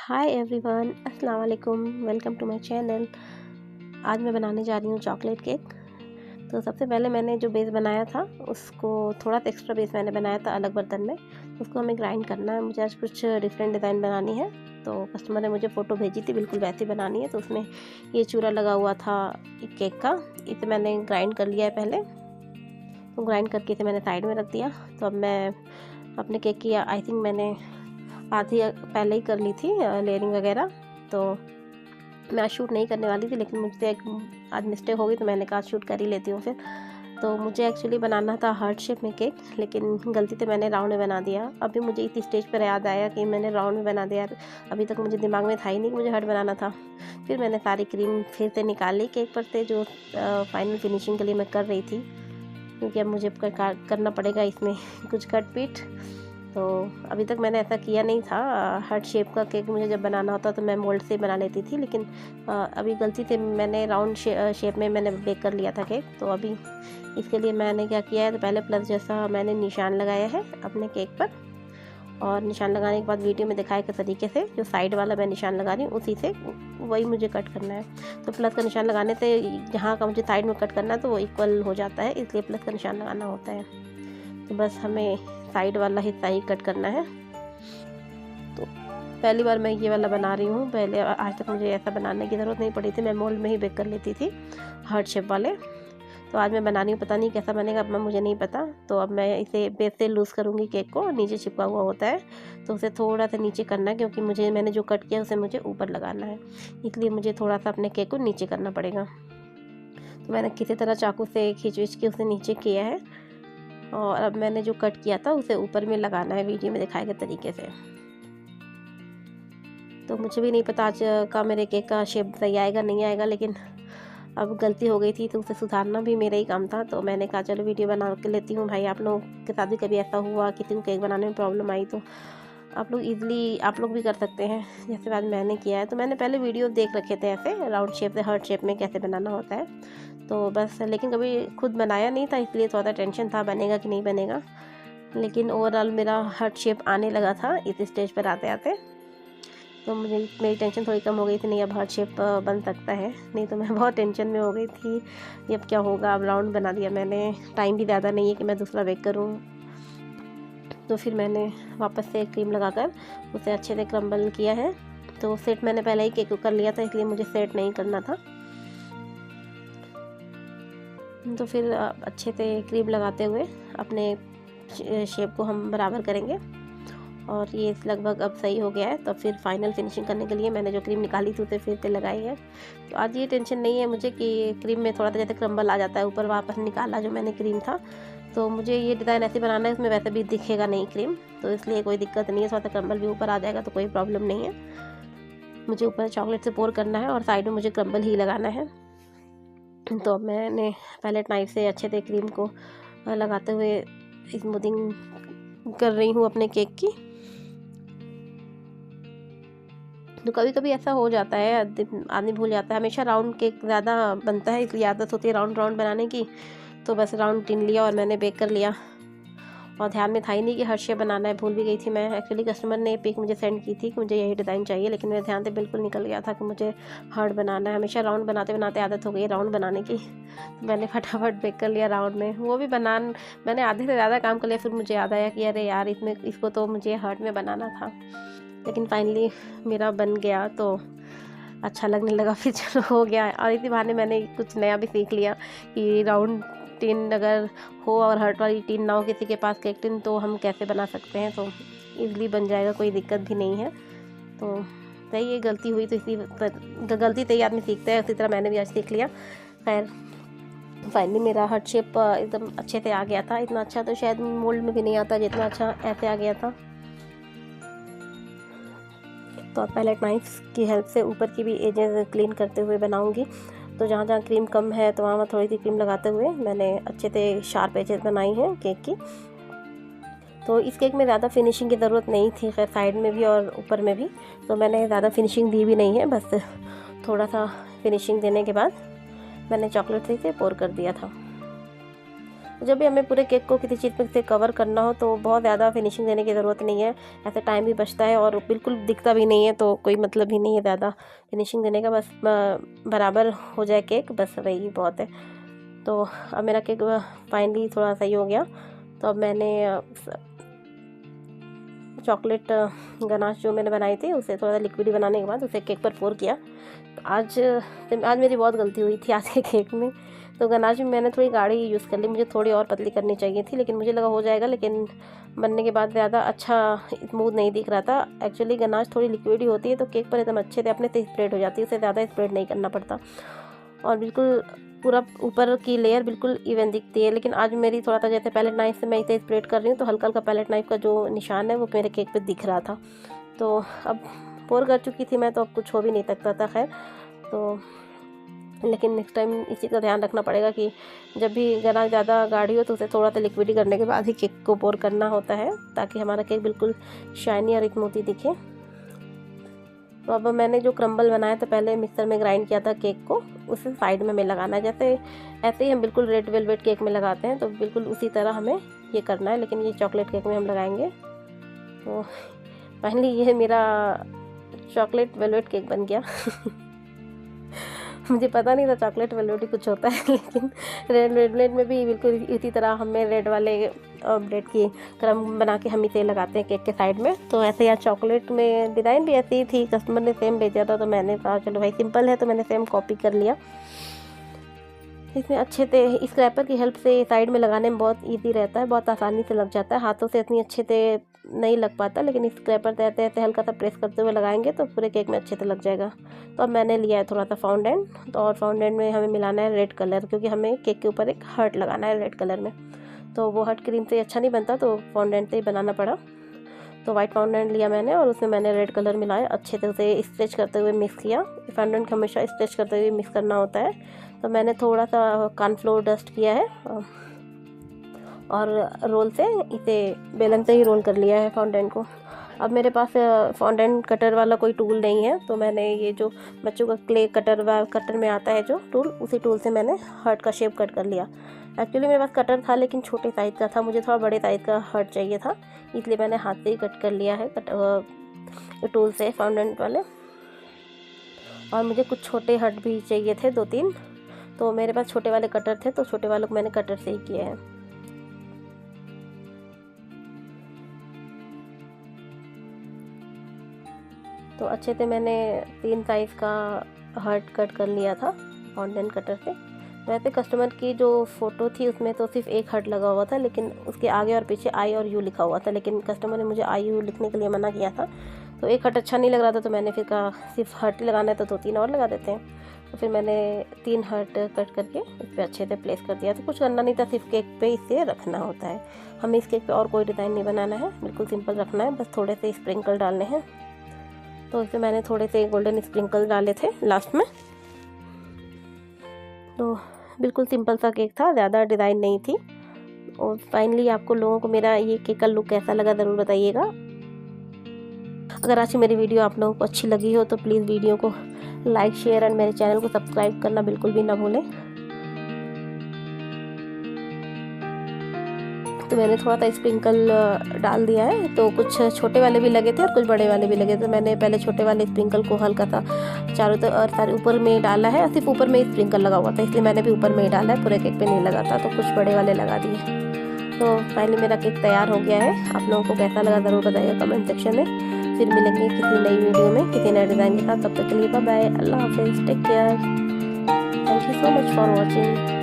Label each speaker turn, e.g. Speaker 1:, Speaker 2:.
Speaker 1: हाय everyone, अस्सलाम वालेकुम। Welcome to my channel. आज मैं बनाने जा रही हूँ चॉकलेट केक। तो सबसे पहले मैंने जो बेस बनाया था उसको थोड़ा सा एक्स्ट्रा बेस मैंने बनाया था अलग बर्तन में। उसको हमें ग्राइंड करना है। मुझे आज कुछ डिफरेंट डिज़ाइन बनानी है। तो कस्टमर ने मुझे फ़ोटो भेजी थी, बिल्कुल वैसी बनानी है। तो उसमें ये चूरा लगा हुआ था केक का, इसे मैंने ग्राइंड कर लिया है पहले। तो ग्राइंड करके इसे मैंने साइड में रख दिया। तो अब मैं अपने केक की आई थिंक मैंने आधी पहले ही कर ली थी लेयरिंग वगैरह। तो मैं आज शूट नहीं करने वाली थी, लेकिन मुझसे आज मिस्टेक हो गई तो मैंने कहा शूट कर ही लेती हूँ फिर। तो मुझे एक्चुअली बनाना था हार्ट शेप में केक, लेकिन गलती से मैंने राउंड में बना दिया। अभी मुझे इस स्टेज पर याद आया कि मैंने राउंड में बना दिया। अभी तक मुझे दिमाग में था ही नहीं कि मुझे हार्ट बनाना था। फिर मैंने सारी क्रीम फिर से निकाल ली केक पर से, जो फाइनल फिनिशिंग के लिए मैं कर रही थी, क्योंकि अब मुझे करना पड़ेगा इसमें कुछ कट पीट। तो अभी तक मैंने ऐसा किया नहीं था। हार्ट शेप का केक मुझे जब बनाना होता तो मैं मोल्ड से बना लेती थी, लेकिन अभी गलती से मैंने राउंड शेप में मैंने बेक कर लिया था केक। तो अभी इसके लिए मैंने क्या किया है, तो पहले प्लस जैसा मैंने निशान लगाया है अपने केक पर, और निशान लगाने के बाद वीडियो में दिखाए के तरीके से जो साइड वाला मैं निशान लगा रही हूँ उसी से वही मुझे कट करना है। तो प्लस का निशान लगाने से जहाँ का मुझे साइड में कट करना है तो वो इक्वल हो जाता है, इसलिए प्लस का निशान लगाना होता है। तो बस हमें साइड वाला हिस्सा ही कट करना है। तो पहली बार मैं ये वाला बना रही हूँ। पहले आज तक मुझे ऐसा बनाने की ज़रूरत नहीं पड़ी थी, मैं मोल्ड में ही बेक कर लेती थी हार्ट शेप वाले। तो आज मैं बना रही हूँ, पता नहीं कैसा बनेगा, अब मुझे नहीं पता। तो अब मैं इसे बेस से लूज़ करूँगी केक को, नीचे चिपका हुआ होता है तो उसे थोड़ा सा नीचे करना है, क्योंकि मैंने जो कट किया उसे मुझे ऊपर लगाना है, इसलिए मुझे थोड़ा सा अपने केक को नीचे करना पड़ेगा। तो मैंने किसी तरह चाकू से खींच विच के उसे नीचे किया है, और अब मैंने जो कट किया था उसे ऊपर में लगाना है वीडियो में दिखाए गए तरीके से। तो मुझे भी नहीं पता आज का मेरे केक का शेप सही आएगा नहीं आएगा, लेकिन अब गलती हो गई थी तो उसे सुधारना भी मेरा ही काम था। तो मैंने कहा चलो वीडियो बना के लेती हूँ भाई, आप लोगों के साथ भी कभी ऐसा हुआ, किसी को केक बनाने में प्रॉब्लम आई तो आप लोग भी कर सकते हैं जैसे बाद मैंने किया है। तो मैंने पहले वीडियो देख रखे थे ऐसे राउंड शेप से हार्ट शेप में कैसे बनाना होता है, तो बस, लेकिन कभी खुद बनाया नहीं था, इसलिए थोड़ा टेंशन था बनेगा कि नहीं बनेगा। लेकिन ओवरऑल मेरा हार्ट शेप आने लगा था इस स्टेज पर आते आते। तो मेरी टेंशन थोड़ी कम हो गई थी, नहीं अब हार्ट शेप बन सकता है, नहीं तो मैं बहुत टेंशन में हो गई थी ये अब क्या होगा। अब राउंड बना दिया मैंने, टाइम भी ज़्यादा नहीं है कि मैं दूसरा बेक करूँ। तो फिर मैंने वापस से क्रीम लगाकर उसे अच्छे से क्रम्बल किया है। तो सेट मैंने पहले ही केक को कर लिया था, इसलिए मुझे सेट नहीं करना था। तो फिर अच्छे से क्रीम लगाते हुए अपने शेप को हम बराबर करेंगे, और ये लगभग अब सही हो गया है। तो फिर फाइनल फिनिशिंग करने के लिए मैंने जो क्रीम निकाली थी उसे फिर से लगाई है। तो आज ये टेंशन नहीं है मुझे कि क्रीम में थोड़ा सा जैसे क्रम्बल आ जाता है ऊपर, वापस निकाला जो मैंने क्रीम था। तो मुझे ये डिज़ाइन ऐसे बनाना है, इसमें वैसे भी दिखेगा नहीं क्रीम, तो इसलिए कोई दिक्कत नहीं है। थोड़ा सा क्रम्बल भी ऊपर आ जाएगा तो कोई प्रॉब्लम नहीं है। मुझे ऊपर चॉकलेट से पोर करना है और साइड में मुझे क्रम्बल ही लगाना है। तो मैंने पहले नाइफ से अच्छे से क्रीम को लगाते हुए स्मूथिंग कर रही हूँ अपने केक की। तो कभी कभी ऐसा हो जाता है, आदमी भूल जाता है, हमेशा राउंड केक ज़्यादा बनता है, इसलिए आदत होती है राउंड राउंड बनाने की। तो बस राउंड टिन लिया और मैंने बेक कर लिया, और ध्यान में था ही नहीं कि हार्ट शेप बनाना है, भूल भी गई थी मैं। एक्चुअली कस्टमर ने पिक मुझे सेंड की थी कि मुझे यही डिज़ाइन चाहिए, लेकिन मेरे ध्यान से बिल्कुल निकल गया था कि मुझे हार्ट बनाना है। हमेशा राउंड बनाते बनाते आदत हो गई राउंड बनाने की। तो मैंने फटाफट बेक कर लिया राउंड में, वो भी मैंने आधे से ज़्यादा काम कर लिया। फिर मुझे याद आया कि अरे यार इसको तो मुझे हार्ट में बनाना था, लेकिन फाइनली मेरा बन गया तो अच्छा लगने लगा। फिर चलो हो गया, और इसी बहाने मैंने कुछ नया भी सीख लिया कि राउंड टिन अगर हो और हर्ट वाली टिन ना हो किसी के पास केक टिन, तो हम कैसे बना सकते हैं। तो इजली बन जाएगा, कोई दिक्कत भी नहीं है। तो सही है, गलती हुई तो गलती से ही आदमी सीखता है, उसी तरह मैंने भी आज सीख लिया। खैर फाइनली मेरा हार्ट शेप एकदम अच्छे से आ गया था। इतना अच्छा तो शायद मोल्ड में भी नहीं आता जितना अच्छा ऐसे आ गया था। तो अब पहले नाइफ की हेल्प से ऊपर की भी एजेस क्लीन करते हुए बनाऊंगी। तो जहाँ जहाँ क्रीम कम है तो वहाँ थोड़ी सी क्रीम लगाते हुए मैंने अच्छे से शार्प एजेस बनाई हैं केक की। तो इस केक में ज़्यादा फिनिशिंग की ज़रूरत नहीं थी, खैर साइड में भी और ऊपर में भी, तो मैंने ज़्यादा फिनिशिंग दी भी नहीं है। बस थोड़ा सा फिनिशिंग देने के बाद मैंने चॉकलेट से इसे पोर कर दिया था। जब भी हमें पूरे केक को किसी चीज़ पे से कवर करना हो तो बहुत ज़्यादा फिनिशिंग देने की ज़रूरत नहीं है, ऐसे टाइम भी बचता है और बिल्कुल दिखता भी नहीं है, तो कोई मतलब ही नहीं है ज़्यादा फिनिशिंग देने का। बस बराबर हो जाए केक, बस वही बहुत है। तो अब मेरा केक फाइनली थोड़ा सही हो गया। तो अब मैंने चॉकलेट गनाश जो मैंने बनाई थी उसे थोड़ा सा लिक्विडी बनाने के बाद उसे केक पर पोर किया। तो आज मेरी बहुत गलती हुई थी आज के केक में। तो गनाश में मैंने थोड़ी गाढ़ी यूज़ कर ली, मुझे थोड़ी और पतली करनी चाहिए थी, लेकिन मुझे लगा हो जाएगा, लेकिन बनने के बाद ज़्यादा अच्छा स्मूथ नहीं दिख रहा था। एक्चुअली गनाश थोड़ी लिक्विडी होती है तो केक पर एकदम अच्छे से अपने से स्प्रेड हो जाती है, उसे ज़्यादा स्प्रेड नहीं करना पड़ता और बिल्कुल पूरा ऊपर की लेयर बिल्कुल इवन दिखती है। लेकिन आज मेरी थोड़ा सा, जैसे पैलेट नाइफ से मैं इसे स्प्रेड कर रही हूँ तो हल्का हल्का पैलेट नाइफ का जो निशान है वो मेरे केक पे दिख रहा था। तो अब पोर कर चुकी थी मैं, तो अब कुछ हो भी नहीं सकता था खैर। तो लेकिन नेक्स्ट टाइम इस चीज़ का ध्यान रखना पड़ेगा कि जब भी गनाश ज़्यादा गाढ़ी हो तो उसे थोड़ा सा लिक्विडी करने के बाद ही केक को पोर करना होता है, ताकि हमारा केक बिल्कुल शाइनी और स्मूथी दिखे। तो अब मैंने जो क्रम्बल बनाया था पहले मिक्सर में ग्राइंड किया था केक को, उसे साइड में लगाना है। जैसे ऐसे ही हम बिल्कुल रेड वेलवेट केक में लगाते हैं, तो बिल्कुल उसी तरह हमें ये करना है, लेकिन ये चॉकलेट केक में हम लगाएंगे। तो फाइनली ये मेरा चॉकलेट वेलवेट केक बन गया। मुझे पता नहीं था चॉकलेट वेलवेट भी कुछ होता है, लेकिन रेड वेलवेट में भी बिल्कुल इसी तरह हमें रेड वाले ब्रेड की क्रम बना के हम इसे लगाते हैं केक के साइड में। तो ऐसे यार चॉकलेट में डिज़ाइन भी ऐसी ही थी, कस्टमर ने सेम भेजा था, तो मैंने कहा चलो भाई सिंपल है, तो मैंने सेम कॉपी कर लिया। इसमें अच्छे से स्क्रैपर की हेल्प से साइड में लगाने में बहुत इजी रहता है, बहुत आसानी से लग जाता है। हाथों से इतनी अच्छे से नहीं लग पाता, लेकिन स्क्रैपर से ऐसे हल्का सा प्रेस करते हुए लगाएंगे तो पूरे केक में अच्छे से लग जाएगा। तो अब मैंने लिया है थोड़ा सा फाउंडेंट, तो और फाउंडेंट में हमें मिलाना है रेड कलर, क्योंकि हमें केक के ऊपर एक हार्ट लगाना है रेड कलर में। तो वो हार्ट क्रीम से अच्छा नहीं बनता, तो फाउंडेंट से ही बनाना पड़ा। तो वाइट फाउंडेंट लिया मैंने और उसमें मैंने रेड कलर मिलाया, अच्छे से उसे स्ट्रेच करते हुए मिक्स किया। फाउंडेंट को हमेशा स्ट्रेच करते हुए मिक्स करना होता है। तो मैंने थोड़ा सा कॉर्नफ्लोर डस्ट किया है और रोल से इसे बेलन से ही रोल कर लिया है फाउंडेंट को। अब मेरे पास फाउंडेंट कटर वाला कोई टूल नहीं है, तो मैंने ये जो बच्चों का क्ले कटर में आता है जो टूल, उसी टूल से मैंने हार्ट का शेप कट कर लिया। एक्चुअली मेरे पास कटर था लेकिन छोटे साइज़ का था, मुझे थोड़ा बड़े साइज़ का हार्ट चाहिए था, इसलिए मैंने हाथ से ही कट कर लिया है टूल से फाउंडेंट वाले। और मुझे कुछ छोटे हार्ट भी चाहिए थे 2-3, तो मेरे पास छोटे वाले कटर थे, तो छोटे वालों को मैंने कटर से ही किए हैं। तो अच्छे से मैंने 3 साइज़ का हार्ट कट कर लिया था फाउंडेंट कटर से। वैसे कस्टमर की जो फ़ोटो थी उसमें तो सिर्फ एक हार्ट लगा हुआ था, लेकिन उसके आगे और पीछे आई और यू लिखा हुआ था, लेकिन कस्टमर ने मुझे आई यू लिखने के लिए मना किया था। तो एक हार्ट अच्छा नहीं लग रहा था, तो मैंने फिर कहा सिर्फ हार्ट ही लगाना है तो 2-3 और लगा देते हैं। तो फिर मैंने 3 हार्ट कट करके उस पर अच्छे से प्लेस कर दिया। तो कुछ करना नहीं था, सिर्फ केक पे इसे रखना होता है। हमें इस केक पे और कोई डिज़ाइन नहीं बनाना है, बिल्कुल सिंपल रखना है, बस थोड़े से स्प्रिंकल डालने हैं। तो इसमें मैंने थोड़े से गोल्डन स्प्रिंकल डाले थे लास्ट में। तो बिल्कुल सिंपल सा केक था, ज़्यादा डिज़ाइन नहीं थी। और फाइनली आपको लोगों को मेरा ये केक का लुक कैसा लगा ज़रूर बताइएगा। अगर आज की मेरी वीडियो आप लोगों को अच्छी लगी हो तो प्लीज़ वीडियो को लाइक शेयर और मेरे चैनल को सब्सक्राइब करना बिल्कुल भी ना भूलें। तो मैंने थोड़ा सा स्प्रिंकल डाल दिया है, तो कुछ छोटे वाले भी लगे थे और कुछ बड़े वाले भी लगे थे। मैंने पहले छोटे वाले स्प्रिंकल को हल्का सा चारों तरफ और सारे ऊपर में डाला है, सिर्फ ऊपर में ही स्प्रिंकल लगा हुआ था, इसलिए मैंने भी ऊपर में ही डाला है, पूरे केक पे नहीं लगा था, तो कुछ बड़े वाले लगा दिए। तो फाइनली मेरा केक तैयार हो गया है। आप लोगों को कैसा लगा ज़रूर बताइएगा कमेंट सेक्शन में। फिर मिलेंगे किसी नई वीडियो में किसी नए डिज़ाइन के साथ। तब तक के लिए बाय बाय, अल्लाह हाफिज़, take care, thank you so much for watching.